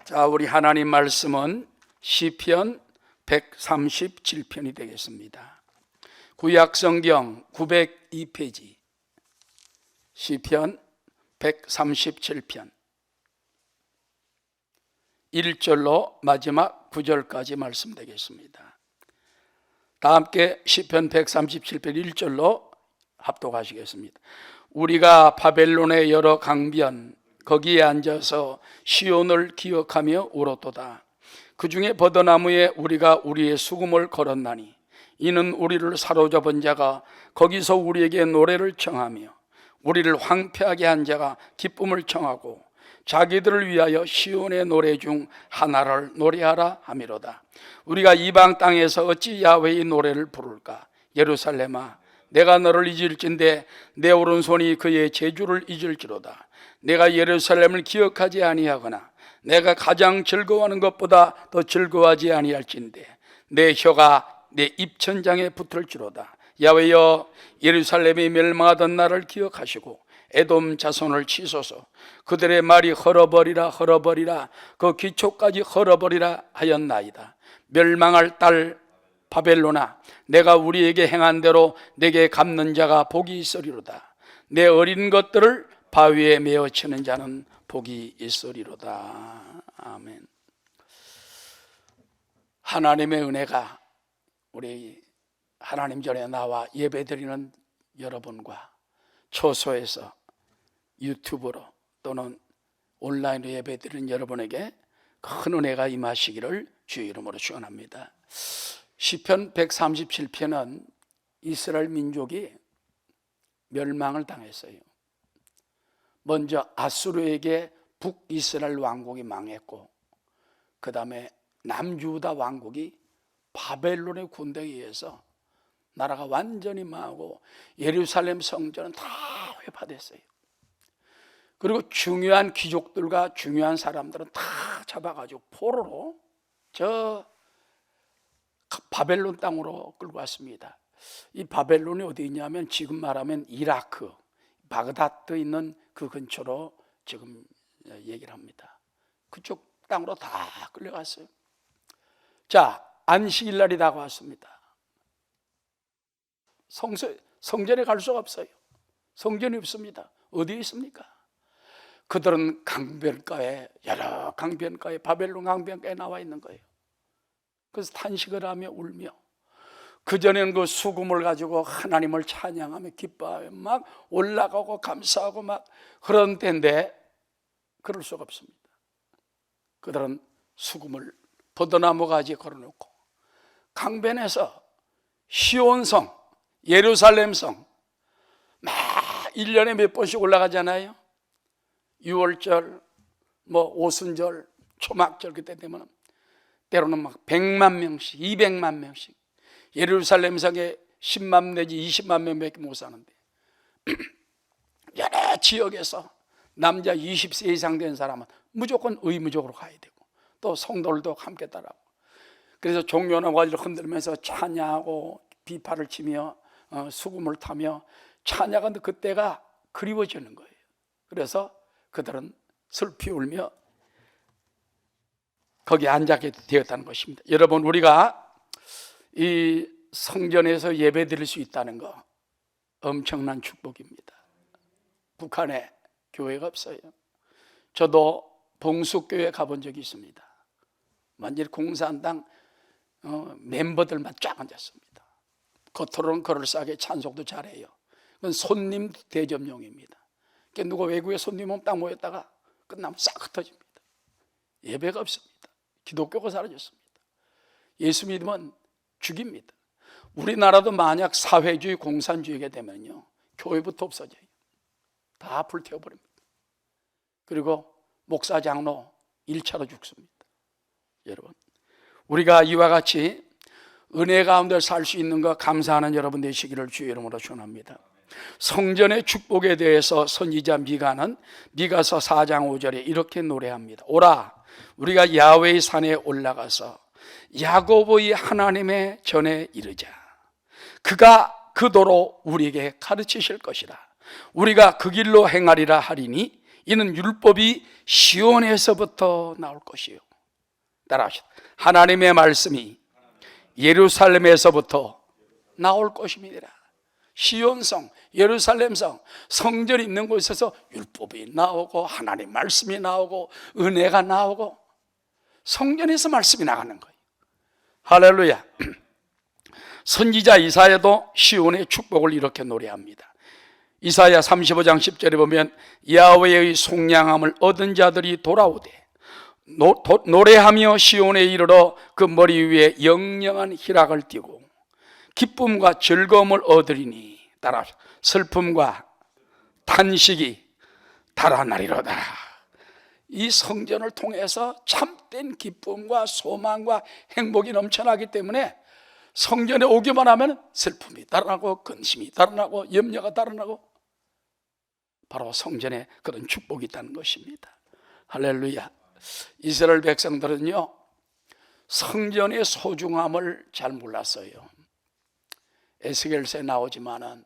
자, 우리 하나님 말씀은 시편 137편이 되겠습니다. 구약성경 902페이지 시편 137편 1절로 마지막 9절까지 말씀되겠습니다. 다 함께 시편 137편 1절로 합독하시겠습니다. 우리가 바벨론의 여러 강변 거기에 앉아서 시온을 기억하며 울었도다. 그 중에 버드나무에 우리가 우리의 수금을 걸었나니 이는 우리를 사로잡은 자가 거기서 우리에게 노래를 청하며 우리를 황폐하게 한 자가 기쁨을 청하고 자기들을 위하여 시온의 노래 중 하나를 노래하라 하미로다. 우리가 이방 땅에서 어찌 야훼의 노래를 부를까? 예루살렘아, 내가 너를 잊을진대 내 오른손이 그의 제주를 잊을지로다. 내가 예루살렘을 기억하지 아니하거나 내가 가장 즐거워하는 것보다 더 즐거워하지 아니할진대 내 혀가 내 입천장에 붙을지로다. 야훼여, 예루살렘이 멸망하던 날을 기억하시고 에돔 자손을 치소서. 그들의 말이 헐어버리라 헐어버리라 그 기초까지 헐어버리라 하였나이다. 멸망할 딸 바벨론아, 내가 우리에게 행한 대로 내게 갚는 자가 복이 있으리로다. 내 어린 것들을 바위에 메어 치는 자는 복이 있으리로다. 아멘. 하나님의 은혜가 우리 하나님 전에 나와 예배드리는 여러분과 초소에서 유튜브로 또는 온라인으로 예배드리는 여러분에게 큰 은혜가 임하시기를 주의 이름으로 축원합니다. 시편 137편은 이스라엘 민족이 멸망을 당했어요. 먼저 아수르에게 북이스라엘 왕국이 망했고, 그 다음에 남유다 왕국이 바벨론의 군대에 의해서 나라가 완전히 망하고 예루살렘 성전은 다 회파됐어요. 그리고 중요한 귀족들과 중요한 사람들은 다 잡아가지고 포로로 저 바벨론 땅으로 끌고 왔습니다. 이 바벨론이 어디 있냐면 지금 말하면 이라크, 바그다드 있는 그 근처로 지금 얘기를 합니다. 그쪽 땅으로 다 끌려갔어요. 자, 안식일 날이 다가왔습니다. 성전에 갈 수가 없어요. 성전이 없습니다. 어디에 있습니까? 그들은 강변가에, 여러 강변가에, 바벨론 강변가에 나와 있는 거예요. 그래서 탄식을 하며 울며, 그전에는 그 수금을 가지고 하나님을 찬양하며 기뻐하며 막 올라가고 감사하고 막 그런 때인데 그럴 수가 없습니다. 그들은 수금을 버드나무 가지에 걸어놓고 강변에서 시온성, 예루살렘성 막 1년에 몇 번씩 올라가잖아요. 6월절, 오순절, 초막절 그때 되면 때로는 막 100만 명씩, 200만 명씩 예루살렘 성에 10만 내지 20만 명밖에 못 사는데 여러 지역에서 남자 20세 이상 된 사람은 무조건 의무적으로 가야 되고 또 성도들도 함께 따라하고, 그래서 종려나 과지를 흔들면서 찬양하고 비파를 치며 수금을 타며 찬양하는데 그때가 그리워지는 거예요. 그래서 그들은 슬피 울며 거기에 앉게 되었다는 것입니다. 여러분, 우리가 이 성전에서 예배 드릴 수 있다는 거 엄청난 축복입니다. 북한에 교회가 없어요. 저도 봉숙교회 가본 적이 있습니다. 완전히 공산당 멤버들만 쫙 앉았습니다. 겉으로는 그럴싸하게 찬송도 잘해요. 그건 손님 대접용입니다. 그러니까 누가 외국에 손님 오면 딱 모였다가 끝나면 싹 흩어집니다. 예배가 없습니다. 기독교가 사라졌습니다. 예수 믿으면 죽입니다. 우리나라도 만약 사회주의 공산주의가 되면요, 교회부터 없어져요. 다 불태워버립니다. 그리고 목사 장로 1차로 죽습니다. 여러분, 우리가 이와 같이 은혜 가운데 살 수 있는 것 감사하는 여러분 되시기를 주의 이름으로 축원합니다. 성전의 축복에 대해서 선지자 미가는 미가서 4장 5절에 이렇게 노래합니다. 오라, 우리가 야훼의 산에 올라가서 야곱의 하나님의 전에 이르자. 그가 그 도로 우리에게 가르치실 것이라. 우리가 그 길로 행하리라 하리니 이는 율법이 시온에서부터 나올 것이요. 따라하시다. 하나님의 말씀이 예루살렘에서부터 나올 것입니다. 시온성, 예루살렘성, 성전이 있는 곳에서 율법이 나오고 하나님 말씀이 나오고 은혜가 나오고 성전에서 말씀이 나가는 거예요. 할렐루야. 선지자 이사야도 시온의 축복을 이렇게 노래합니다. 이사야 35장 10절에 보면 야훼의 속량함을 얻은 자들이 돌아오되 노래하며 시온에 이르러 그 머리 위에 영영한 희락을 띠고 기쁨과 즐거움을 얻으리니 따라 슬픔과 탄식이 달아나리로다. 이 성전을 통해서 참된 기쁨과 소망과 행복이 넘쳐나기 때문에 성전에 오기만 하면 슬픔이 달아나고 근심이 달아나고 염려가 달아나고 바로 성전에 그런 축복이 있다는 것입니다. 할렐루야. 이스라엘 백성들은요 성전의 소중함을 잘 몰랐어요. 에스겔서에 나오지만은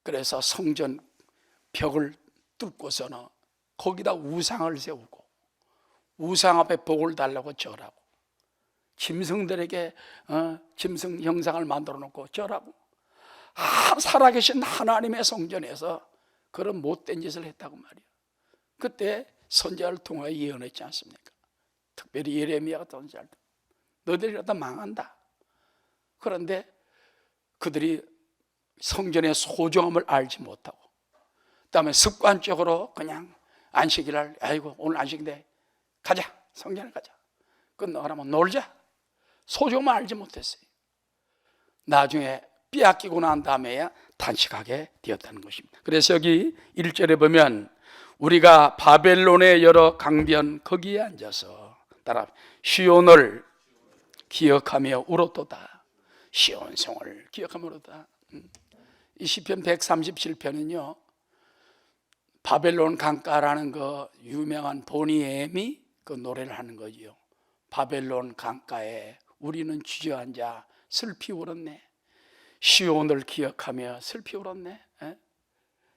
그래서 성전 벽을 뚫고서는 거기다 우상을 세우고 우상 앞에 복을 달라고 절하고 짐승들에게 짐승 형상을 만들어 놓고 절하고 살아계신 하나님의 성전에서 그런 못된 짓을 했다고 말이에요. 그때 선지자를 통하여 예언했지 않습니까? 특별히 예레미야가 선지자를 너희들이 이러다 망한다. 그런데 그들이 성전의 소중함을 알지 못하고 그다음에 습관적으로 그냥 안식일날 아이고 오늘 안식인데 가자 성전에 가자 끝나가면 놀자 소중함을 알지 못했어요. 나중에 빼앗기고 난 다음에야 탄식하게 되었다는 것입니다. 그래서 여기 1절에 보면 우리가 바벨론의 여러 강변 거기에 앉아서 따라 시온을 기억하며 울었도다. 시온성을 기억하며 울었다. 이 시편 137편은요 바벨론 강가라는 그 유명한 보니엠이 그 노래를 하는 거지요. 바벨론 강가에 우리는 주저앉아 슬피 울었네. 시온을 기억하며 슬피 울었네.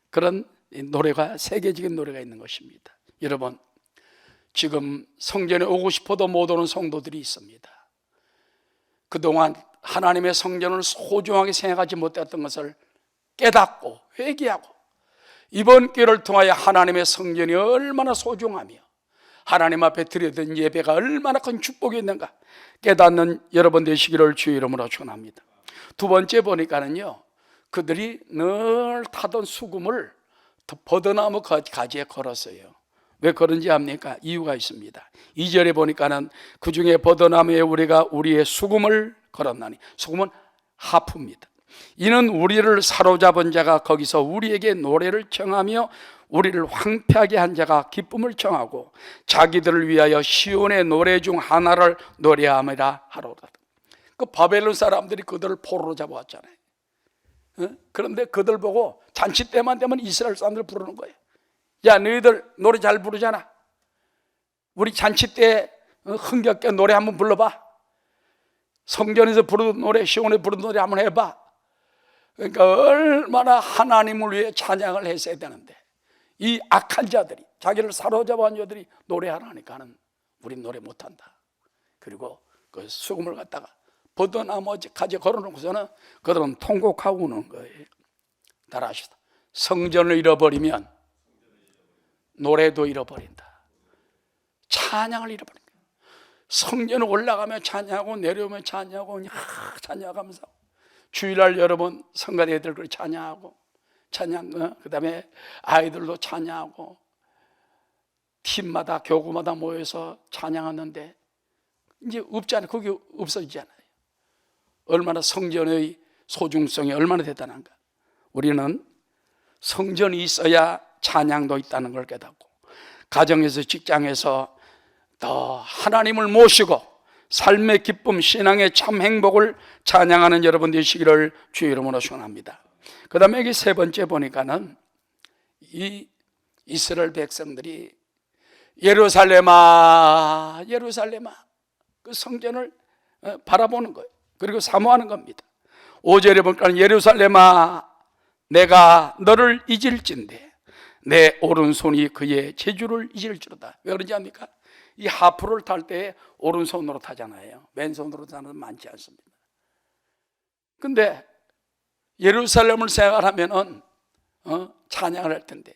그런 노래가 세계적인 노래가 있는 것입니다. 여러분 지금 성전에 오고 싶어도 못 오는 성도들이 있습니다. 그동안 하나님의 성전을 소중하게 생각하지 못했던 것을 깨닫고 회개하고 이번 기회를 통하여 하나님의 성전이 얼마나 소중하며 하나님 앞에 드려진 예배가 얼마나 큰 축복이 있는가 깨닫는 여러분 되시기를 주의 이름으로 축원합니다. 두 번째 보니까는요 그들이 늘 타던 수금을 버드나무 가지에 걸었어요. 왜 그런지 압니까? 이유가 있습니다. 2절에 보니까는 그 중에 버드나무에 우리가 우리의 수금을 걸었나니 수금은 하프입니다. 이는 우리를 사로잡은 자가 거기서 우리에게 노래를 청하며 우리를 황폐하게 한 자가 기쁨을 청하고 자기들을 위하여 시온의 노래 중 하나를 노래함이라 하로다. 그 바벨론 사람들이 그들을 포로로 잡아왔잖아요. 그런데 그들 보고 잔치 때만 되면 이스라엘 사람들 부르는 거예요. 야 너희들 노래 잘 부르잖아. 우리 잔치 때 흥겹게 노래 한번 불러봐. 성전에서 부르는 노래 시온에 부르는 노래 한번 해봐. 그러니까 얼마나 하나님을 위해 찬양을 했어야 되는데 이 악한 자들이 자기를 사로잡아온 자들이 노래하라 하니까는 우린 노래 못한다. 그리고 그 수금을 갖다가 버드나무 가지에 걸어놓고서는 그들은 통곡하고 우는 거예요. 따라하시다. 성전을 잃어버리면 노래도 잃어버린다. 찬양을 잃어버린다. 성전에 올라가면 찬양하고 내려오면 찬양하고 찬양하면서 주일날 여러분 성가대들 그 찬양하고 찬양 그다음에 아이들도 찬양하고 팀마다 교구마다 모여서 찬양하는데 이제 없잖아요. 그게 없어지잖아요. 얼마나 성전의 소중성이 얼마나 대단한가. 우리는 성전이 있어야 찬양도 있다는 걸 깨닫고 가정에서 직장에서 더 하나님을 모시고 삶의 기쁨 신앙의 참 행복을 찬양하는 여러분 되시기를 주의 이름으로 축원합니다. 그 다음에 여기 세 번째 보니까는 이 이스라엘 백성들이 예루살렘아 예루살렘아 그 성전을 바라보는 거예요. 그리고 사모하는 겁니다. 5절에 보니까 예루살렘아 내가 너를 잊을진대 내 오른손이 그의 재주를 잊을지로다. 왜 그런지 압니까? 이 하프를 탈 때 오른손으로 타잖아요. 왼손으로 타는 건 많지 않습니다. 근데 예루살렘을 생각하면은 찬양을 할 텐데,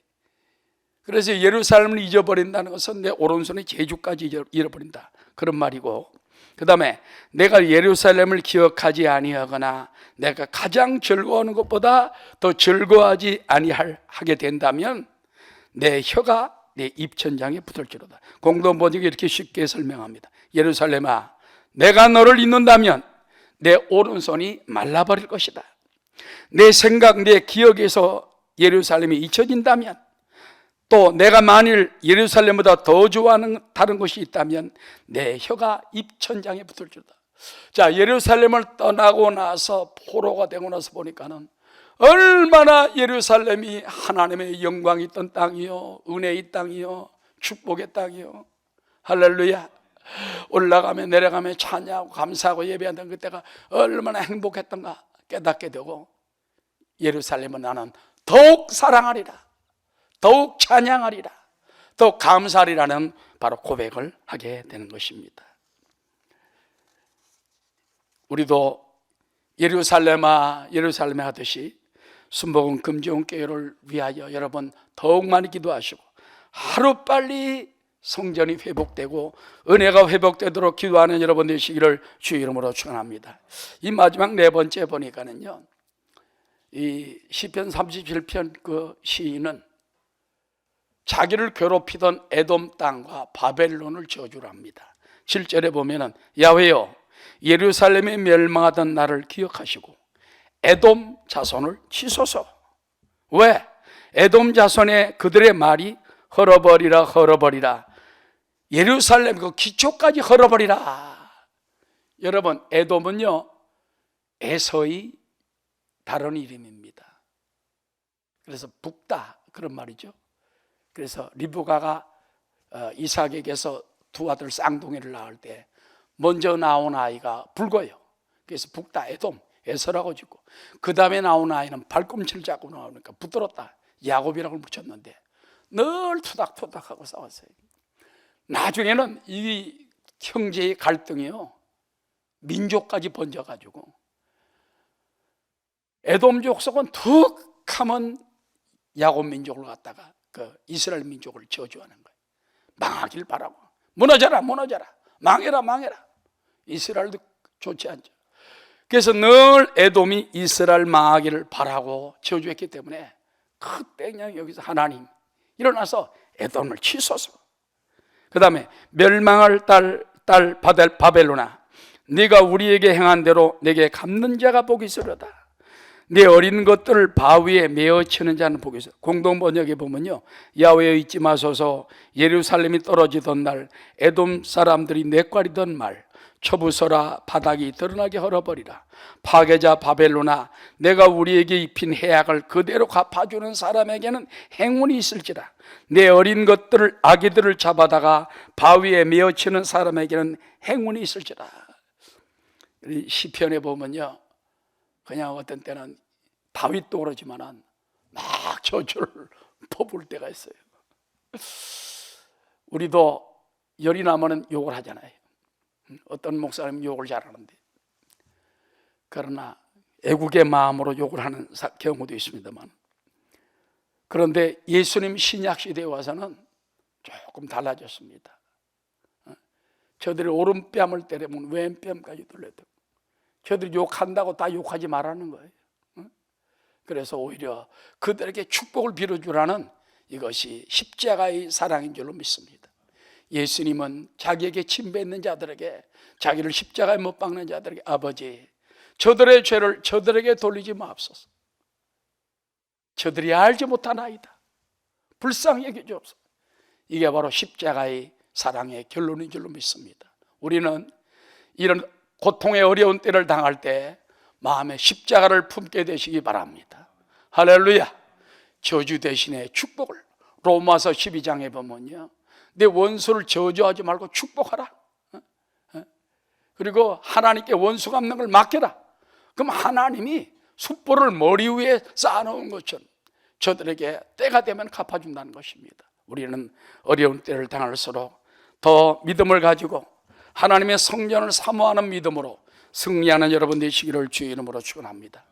그래서 예루살렘을 잊어버린다는 것은 내 오른손의 재주까지 잃어버린다, 그런 말이고, 그 다음에 내가 예루살렘을 기억하지 아니하거나 내가 가장 즐거워하는 것보다 더 즐거워하지 아니하게 된다면 내 혀가 내 입천장에 붙을지로다. 공동 번역이 이렇게 쉽게 설명합니다. 예루살렘아, 내가 너를 잊는다면 내 오른손이 말라버릴 것이다. 내 생각, 내 기억에서 예루살렘이 잊혀진다면, 또 내가 만일 예루살렘보다 더 좋아하는 다른 것이 있다면 내 혀가 입천장에 붙을지로다. 자, 예루살렘을 떠나고 나서 포로가 되고 나서 보니까는 얼마나 예루살렘이 하나님의 영광이 있던 땅이요, 은혜의 땅이요, 축복의 땅이요. 할렐루야. 올라가며 내려가며 찬양하고 감사하고 예배한다는 그때가 얼마나 행복했던가 깨닫게 되고, 예루살렘은 나는 더욱 사랑하리라, 더욱 찬양하리라, 더욱 감사하리라는 바로 고백을 하게 되는 것입니다. 우리도 예루살렘아 예루살렘 하듯이 순복음 금지원 교회를 위하여 여러분 더욱 많이 기도하시고, 하루빨리 성전이 회복되고 은혜가 회복되도록 기도하는 여러분 되시기를 주 이름으로 축원합니다. 이 마지막 네 번째 보니까는요, 이 시편 37편 그 시인은 자기를 괴롭히던 에돔 땅과 바벨론을 저주를 합니다. 7절에 보면은 야훼여, 예루살렘에 멸망하던 나를 기억하시고 에돔 자손을 치소서. 왜? 에돔 자손의 그들의 말이 헐어버리라 헐어버리라, 예루살렘 그 기초까지 헐어버리라. 여러분, 에돔은요 에서의 다른 이름입니다. 그래서 북다, 그런 말이죠. 그래서 리브가가 이삭에게서 두 아들 쌍둥이를 낳을 때 먼저 나온 아이가 붉어요. 그래서 북다 에돔, 에서라고 짓고, 그 다음에 나온 아이는 발꿈치를 잡고 나오니까 붙들었다, 야곱이라고 붙였는데 늘 토닥토닥하고 싸웠어요. 나중에는 이 형제의 갈등이요 민족까지 번져가지고 에돔 족속은 툭 하면 야곱 민족을 갖다가 그 이스라엘 민족을 저주하는 거예요. 망하길 바라고, 무너져라 무너져라, 망해라 망해라. 이스라엘도 좋지 않죠. 그래서 늘 에돔이 이스라엘 망하기를 바라고 저주했기 때문에 그때 그냥 여기서 하나님 일어나서 에돔을 치소서. 그 다음에 멸망할 딸 바벨론아, 네가 우리에게 행한 대로 내게 갚는 자가 복이 있으려다. 내 어린 것들을 바위에 메어 치는 자는 복이 있어. 공동 번역에 보면요, 야훼여 잊지 마소서, 예루살렘이 떨어지던 날 에돔 사람들이 내과리던 말 쳐부서라, 바닥이 드러나게 헐어버리라. 파괴자 바벨론아, 내가 우리에게 입힌 해악을 그대로 갚아주는 사람에게는 행운이 있을지라. 내 어린 것들을, 아기들을 잡아다가 바위에 메어치는 사람에게는 행운이 있을지라. 시편에 보면요, 그냥 어떤 때는 다윗도 그러지만은 막 저주를 퍼부을 때가 있어요. 우리도 열이 나면은 욕을 하잖아요. 어떤 목사님은 욕을 잘하는데, 그러나 애국의 마음으로 욕을 하는 경우도 있습니다만, 그런데 예수님 신약 시대에 와서는 조금 달라졌습니다. 저들이 오른뺨을 때리면 왼뺨까지 돌려대고, 저들이 욕한다고 다 욕하지 말라는 거예요. 그래서 오히려 그들에게 축복을 빌어주라는 이것이 십자가의 사랑인 줄로 믿습니다. 예수님은 자기에게 침뱉는 자들에게, 자기를 십자가에 못 박는 자들에게, 아버지 저들의 죄를 저들에게 돌리지 마옵소서. 저들이 알지 못하나이다. 불쌍히 여겨 주옵소서. 이게 바로 십자가의 사랑의 결론인 줄로 믿습니다. 우리는 이런 고통의 어려운 때를 당할 때 마음에 십자가를 품게 되시기 바랍니다. 할렐루야. 저주 대신에 축복을, 로마서 12장에 보면요, 내 원수를 저주하지 말고 축복하라. 그리고 하나님께 원수 갚는 걸 맡겨라. 그럼 하나님이 숯불을 머리 위에 쌓아놓은 것처럼 저들에게 때가 되면 갚아준다는 것입니다. 우리는 어려운 때를 당할수록 더 믿음을 가지고 하나님의 성전을 사모하는 믿음으로 승리하는 여러분 되시기를 주의 이름으로 축원합니다.